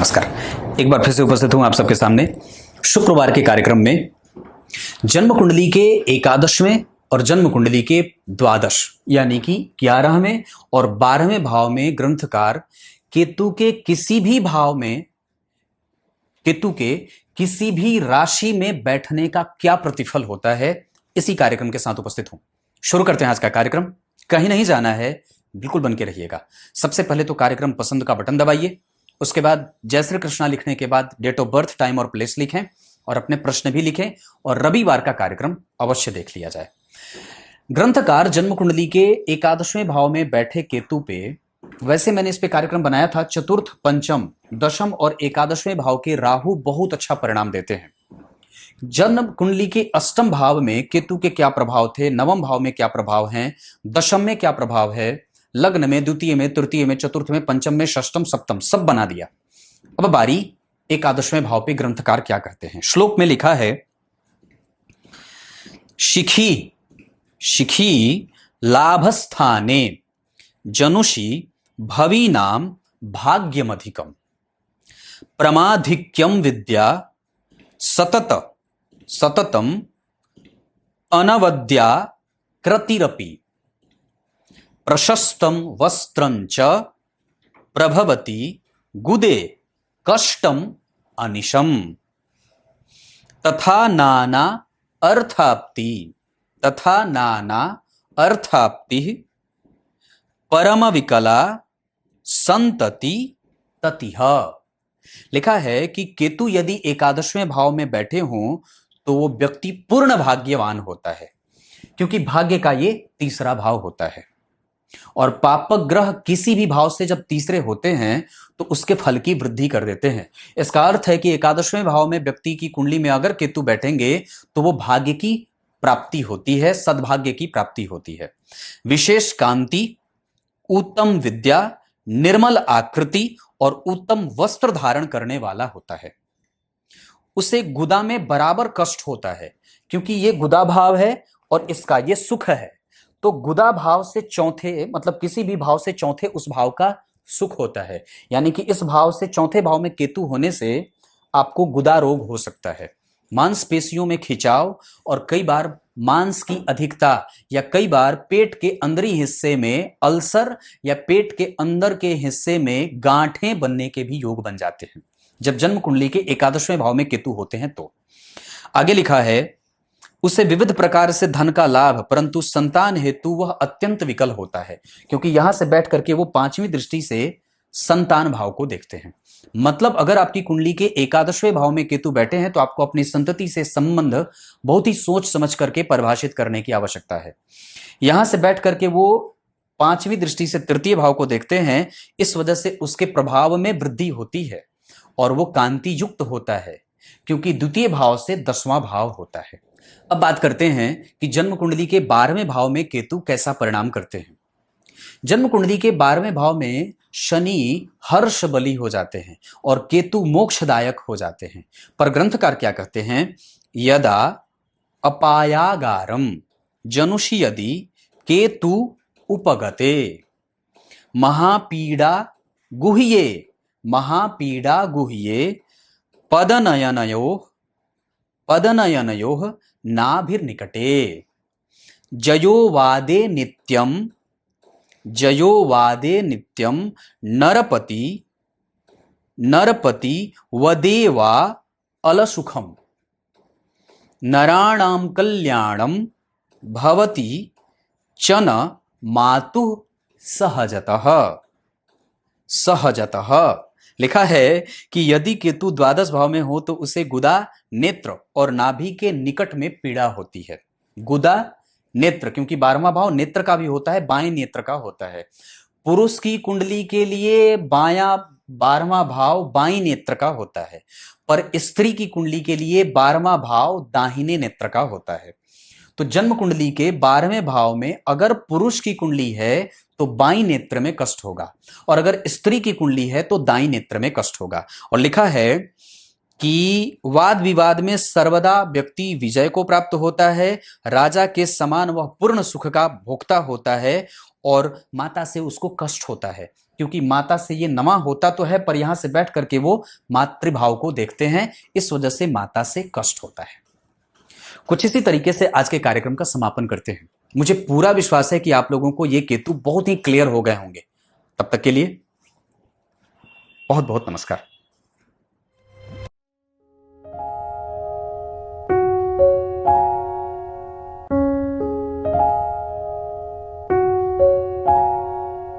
नमस्कार। एक बार फिर से उपस्थित हूं आप सबके सामने शुक्रवार के कार्यक्रम में। जन्म कुंडली के एकादशवें और जन्म कुंडली के द्वादश यानी कि 11वें और 12वें भाव में ग्रंथकार केतु के किसी भी भाव में, केतु के किसी भी राशि में बैठने का क्या प्रतिफल होता है, इसी कार्यक्रम के साथ उपस्थित हूं। शुरू करते हैं आज का कार्यक्रम। कहीं नहीं जाना है, बिल्कुल बन के रहिएगा। सबसे पहले तो कार्यक्रम पसंद का बटन दबाइए, उसके बाद जय श्री कृष्णा लिखने के बाद डेट ऑफ बर्थ, टाइम और प्लेस लिखें और अपने प्रश्न भी लिखें और रविवार का कार्यक्रम अवश्य देख लिया जाए। ग्रंथकार जन्म कुंडली के एकादशवें भाव में बैठे केतु पे, वैसे मैंने इस पे कार्यक्रम बनाया था, चतुर्थ, पंचम, दशम और एकादशवें भाव के राहु बहुत अच्छा परिणाम देते हैं। जन्म कुंडली के अष्टम भाव में केतु के क्या प्रभाव थे, नवम भाव में क्या प्रभाव हैं, दशम में क्या प्रभाव है, लग्न में, द्वितीय में, तृतीय में, चतुर्थ में, पंचम में, षष्टम, सप्तम सब बना दिया। अब बारी एकादशवें भाव पे ग्रंथकार क्या कहते हैं। श्लोक में लिखा है, शिखी शिखी लाभस्थाने जनुषी भवीनाम भाग्यमधिकम प्रमाधिक्यम विद्या सततम अनवद्या कृतिरपि प्रशस्तम वस्त्रंच प्रभवती गुदे कष्टम अनिशम तथा नाना अर्थाप्ति परम विकला संतति ततिह। लिखा है कि केतु यदि एकादशवें भाव में बैठे हों तो वो व्यक्ति पूर्ण भाग्यवान होता है, क्योंकि भाग्य का ये तीसरा भाव होता है और पापक ग्रह किसी भी भाव से जब तीसरे होते हैं तो उसके फल की वृद्धि कर देते हैं। इसका अर्थ है कि एकादशवें भाव में व्यक्ति की कुंडली में अगर केतु बैठेंगे तो वो भाग्य की प्राप्ति होती है, सद्भाग्य की प्राप्ति होती है। विशेष कांति, उत्तम विद्या, निर्मल आकृति और उत्तम वस्त्र धारण करने वाला होता है। उसे गुदा में बराबर कष्ट होता है, क्योंकि ये गुदा भाव है और इसका ये सुख है। तो गुदा भाव से चौथे, मतलब किसी भी भाव से चौथे उस भाव का सुख होता है। यानी कि इस भाव से चौथे भाव में केतु होने से आपको गुदा रोग हो सकता है, मांसपेशियों में खिंचाव और कई बार मांस की अधिकता या कई बार पेट के अंदरी हिस्से में अल्सर या पेट के अंदर के हिस्से में गांठें बनने के भी योग बन जाते हैं जब जन्म कुंडली के एकादशवें भाव में केतु होते हैं। तो आगे लिखा है, उसे विविध प्रकार से धन का लाभ, परंतु संतान हेतु वह अत्यंत विकल होता है, क्योंकि यहां से बैठ करके वो पांचवी दृष्टि से संतान भाव को देखते हैं। मतलब अगर आपकी कुंडली के एकादशवें भाव में केतु बैठे हैं तो आपको अपनी संतति से संबंध बहुत ही सोच समझ करके परिभाषित करने की आवश्यकता है। यहां से बैठ करके वो पांचवी दृष्टि से तृतीय भाव को देखते हैं, इस वजह से उसके प्रभाव में वृद्धि होती है और वो कांति युक्त होता है, क्योंकि द्वितीय भाव से 10वां भाव होता है। अब बात करते हैं कि जन्म कुंडली के 12वें भाव में केतु कैसा परिणाम करते हैं। जन्म कुंडली के 12वें भाव में शनि हर्ष बली हो जाते हैं और केतु मोक्षदायक हो जाते हैं। पर ग्रंथकार क्या कहते हैं, यदा अपायागारम जनुषि यदि केतु उपगते महापीड़ा गुह्ये पदनयनयोः नाभिर्निकटे जयोवादे नित्यम नरपति वदेवा अलसुखम नराणां कल्याणं भवति चन मातुः सहजतः। लिखा है कि यदि केतु द्वादश भाव में हो तो उसे गुदा, नेत्र और नाभि के निकट में पीड़ा होती है। गुदा, नेत्र, क्योंकि 12वां भाव नेत्र का भी होता है, बाएं नेत्र का होता है। पुरुष की कुंडली के लिए बायां 12वां भाव बाईं नेत्र का होता है, पर स्त्री की कुंडली के लिए 12वां भाव दाहिने नेत्र का होता है। तो जन्म कुंडली के 12वें भाव में अगर पुरुष की कुंडली है तो बाईं नेत्र में कष्ट होगा और अगर स्त्री की कुंडली है तो दाईं नेत्र में कष्ट होगा। और लिखा है कि वाद विवाद में सर्वदा व्यक्ति विजय को प्राप्त होता है, राजा के समान वह पूर्ण सुख का भोक्ता होता है, और माता से उसको कष्ट होता है, क्योंकि माता से ये नवा होता तो है पर यहां से बैठ करके वो मातृभाव को देखते हैं, इस वजह से माता से कष्ट होता है। कुछ इसी तरीके से आज के कार्यक्रम का समापन करते हैं। मुझे पूरा विश्वास है कि आप लोगों को ये केतु बहुत ही क्लियर हो गए होंगे। तब तक के लिए बहुत बहुत नमस्कार।